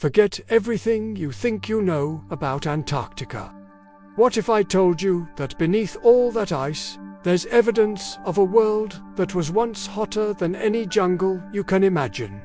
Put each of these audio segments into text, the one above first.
Forget everything you think you know about Antarctica. What if I told you that beneath all that ice, there's evidence of a world that was once hotter than any jungle you can imagine?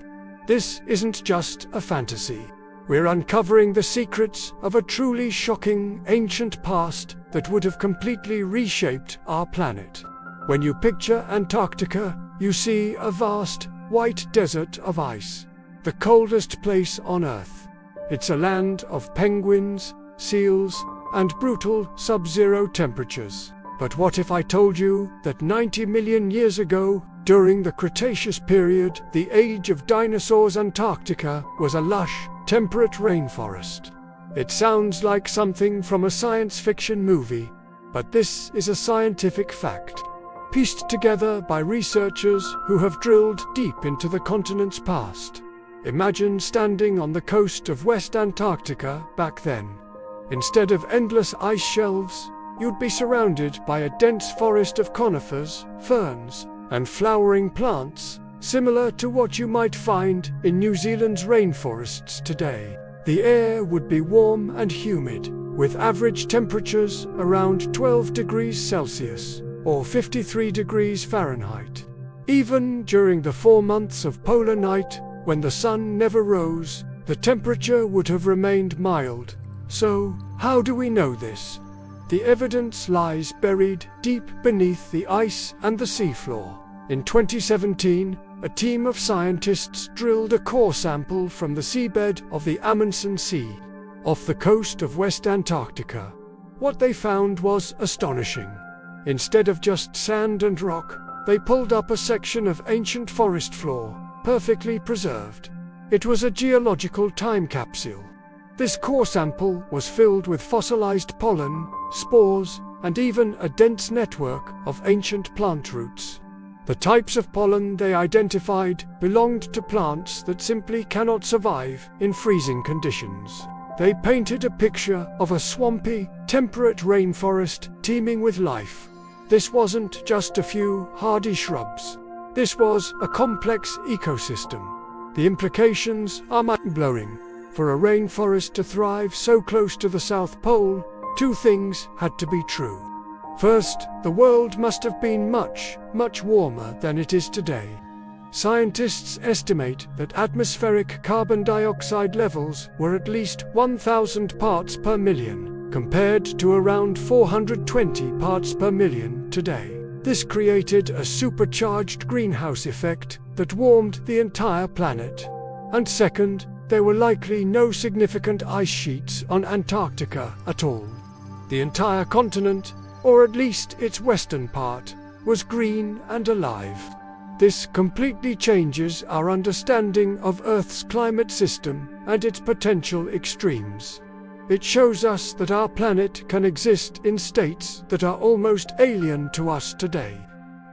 This isn't just a fantasy. We're uncovering the secrets of a truly shocking ancient past that would have completely reshaped our planet. When you picture Antarctica, you see a vast, white desert of ice, the coldest place on Earth. It's a land of penguins, seals, and brutal sub-zero temperatures. But what if I told you that 90 million years ago, during the Cretaceous period, the age of dinosaurs, Antarctica was a lush, temperate rainforest? It sounds like something from a science fiction movie, but this is a scientific fact, pieced together by researchers who have drilled deep into the continent's past. Imagine standing on the coast of West Antarctica back then. Instead of endless ice shelves, you'd be surrounded by a dense forest of conifers, ferns, and flowering plants, similar to what you might find in New Zealand's rainforests today. The air would be warm and humid, with average temperatures around 12 degrees Celsius, or 53 degrees Fahrenheit. Even during the 4 months of polar night, when the sun never rose, the temperature would have remained mild. So, how do we know this? The evidence lies buried deep beneath the ice and the seafloor. In 2017, a team of scientists drilled a core sample from the seabed of the Amundsen Sea, off the coast of West Antarctica. What they found was astonishing. Instead of just sand and rock, they pulled up a section of ancient forest floor, perfectly preserved. It was a geological time capsule. This core sample was filled with fossilized pollen, spores, and even a dense network of ancient plant roots. The types of pollen they identified belonged to plants that simply cannot survive in freezing conditions. They painted a picture of a swampy, temperate rainforest teeming with life. This wasn't just a few hardy shrubs. This was a complex ecosystem. The implications are mind-blowing. For a rainforest to thrive so close to the South Pole, two things had to be true. First, the world must have been much, much warmer than it is today. Scientists estimate that atmospheric carbon dioxide levels were at least 1,000 parts per million, compared to around 420 parts per million today. This created a supercharged greenhouse effect that warmed the entire planet. And second, there were likely no significant ice sheets on Antarctica at all. The entire continent, or at least its western part, was green and alive. This completely changes our understanding of Earth's climate system and its potential extremes. It shows us that our planet can exist in states that are almost alien to us today.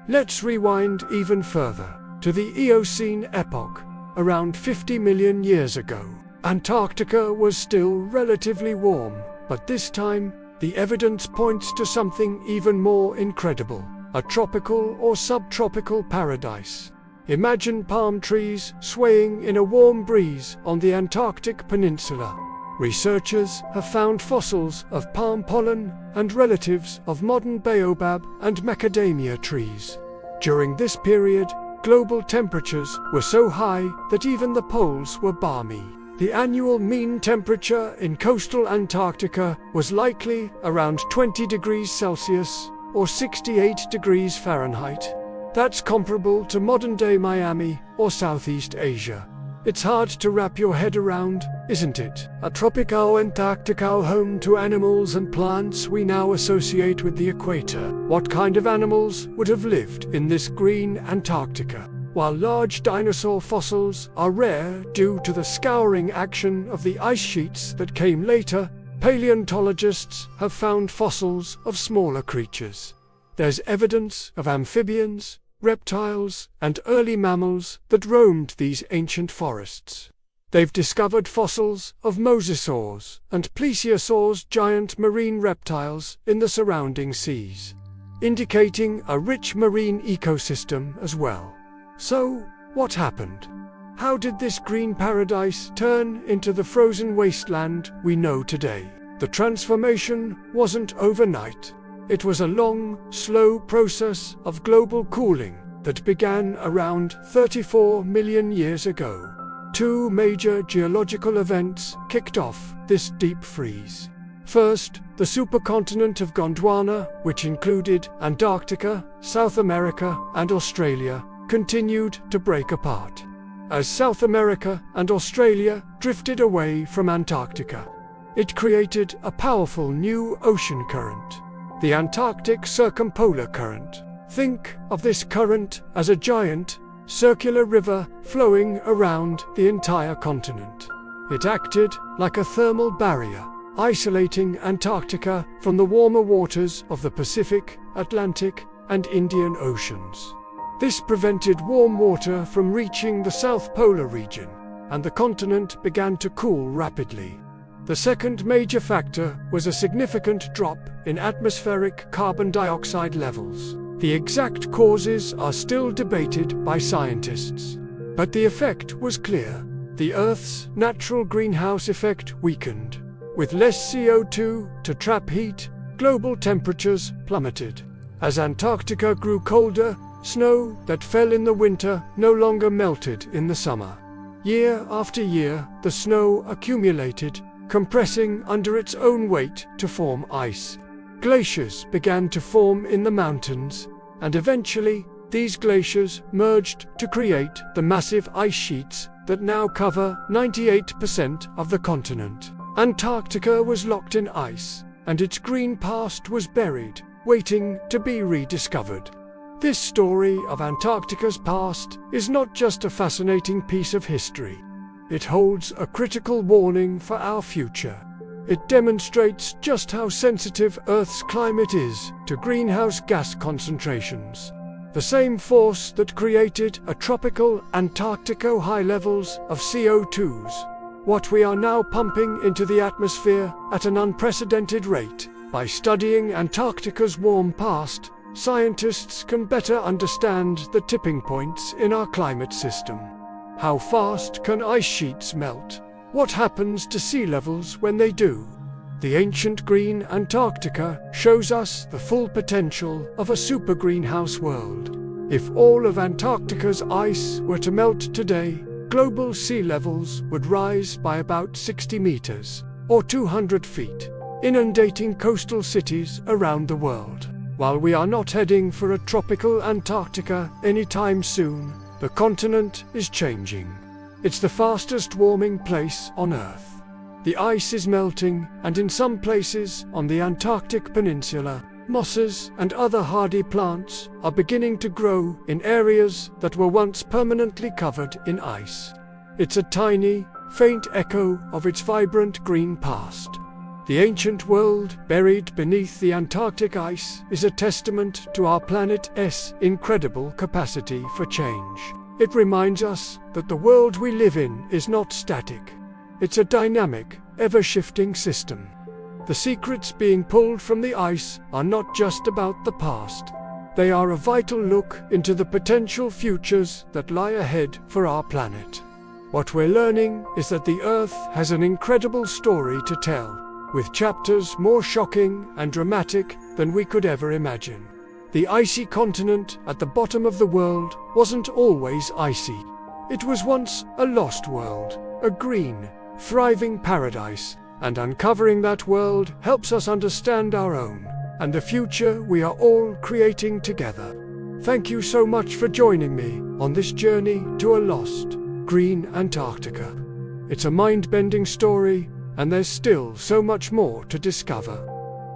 Let's rewind even further, to the Eocene epoch. Around 50 million years ago, Antarctica was still relatively warm, but this time, the evidence points to something even more incredible, a tropical or subtropical paradise. Imagine palm trees swaying in a warm breeze on the Antarctic peninsula. Researchers have found fossils of palm pollen and relatives of modern baobab and macadamia trees. During this period, global temperatures were so high that even the poles were balmy. The annual mean temperature in coastal Antarctica was likely around 20 degrees Celsius or 68 degrees Fahrenheit. That's comparable to modern-day Miami or Southeast Asia. It's hard to wrap your head around, isn't it? A tropical Antarctica home to animals and plants we now associate with the equator. What kind of animals would have lived in this green Antarctica? While large dinosaur fossils are rare due to the scouring action of the ice sheets that came later, paleontologists have found fossils of smaller creatures. There's evidence of amphibians, reptiles, and early mammals that roamed these ancient forests. They've discovered fossils of mosasaurs and plesiosaurs, giant marine reptiles, in the surrounding seas, indicating a rich marine ecosystem as well. So, what happened? How did this green paradise turn into the frozen wasteland we know today? The transformation wasn't overnight. It was a long, slow process of global cooling that began around 34 million years ago. Two major geological events kicked off this deep freeze. First, the supercontinent of Gondwana, which included Antarctica, South America, and Australia, continued to break apart. As South America and Australia drifted away from Antarctica, it created a powerful new ocean current, the Antarctic Circumpolar Current. Think of this current as a giant, circular river flowing around the entire continent. It acted like a thermal barrier, isolating Antarctica from the warmer waters of the Pacific, Atlantic, and Indian Oceans. This prevented warm water from reaching the South Polar region, and the continent began to cool rapidly. The second major factor was a significant drop in atmospheric carbon dioxide levels. The exact causes are still debated by scientists, but the effect was clear. The Earth's natural greenhouse effect weakened. With less CO2 to trap heat, global temperatures plummeted. As Antarctica grew colder, snow that fell in the winter no longer melted in the summer. Year after year, the snow accumulated, compressing under its own weight to form ice. Glaciers began to form in the mountains, and eventually, these glaciers merged to create the massive ice sheets that now cover 98% of the continent. Antarctica was locked in ice, and its green past was buried, waiting to be rediscovered. This story of Antarctica's past is not just a fascinating piece of history. It holds a critical warning for our future. It demonstrates just how sensitive Earth's climate is to greenhouse gas concentrations. The same force that created a tropical Antarctica high levels of CO2s. What we are now pumping into the atmosphere at an unprecedented rate. By studying Antarctica's warm past, scientists can better understand the tipping points in our climate system. How fast can ice sheets melt? What happens to sea levels when they do? The ancient green Antarctica shows us the full potential of a super greenhouse world. If all of Antarctica's ice were to melt today, global sea levels would rise by about 60 meters, or 200 feet, inundating coastal cities around the world. While we are not heading for a tropical Antarctica anytime soon, the continent is changing. It's the fastest warming place on Earth. The ice is melting, and in some places on the Antarctic Peninsula, mosses and other hardy plants are beginning to grow in areas that were once permanently covered in ice. It's a tiny, faint echo of its vibrant green past. The ancient world buried beneath the Antarctic ice is a testament to our planet's incredible capacity for change. It reminds us that the world we live in is not static. It's a dynamic, ever-shifting system. The secrets being pulled from the ice are not just about the past. They are a vital look into the potential futures that lie ahead for our planet. What we're learning is that the Earth has an incredible story to tell, with chapters more shocking and dramatic than we could ever imagine. The icy continent at the bottom of the world wasn't always icy. It was once a lost world, a green, thriving paradise, and uncovering that world helps us understand our own, and the future we are all creating together. Thank you so much for joining me on this journey to a lost, green Antarctica. It's a mind-bending story, and there's still so much more to discover.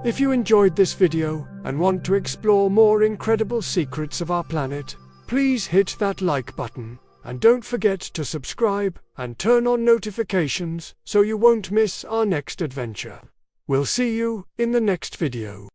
If you enjoyed this video and want to explore more incredible secrets of our planet, please hit that like button, and don't forget to subscribe and turn on notifications so you won't miss our next adventure. We'll see you in the next video.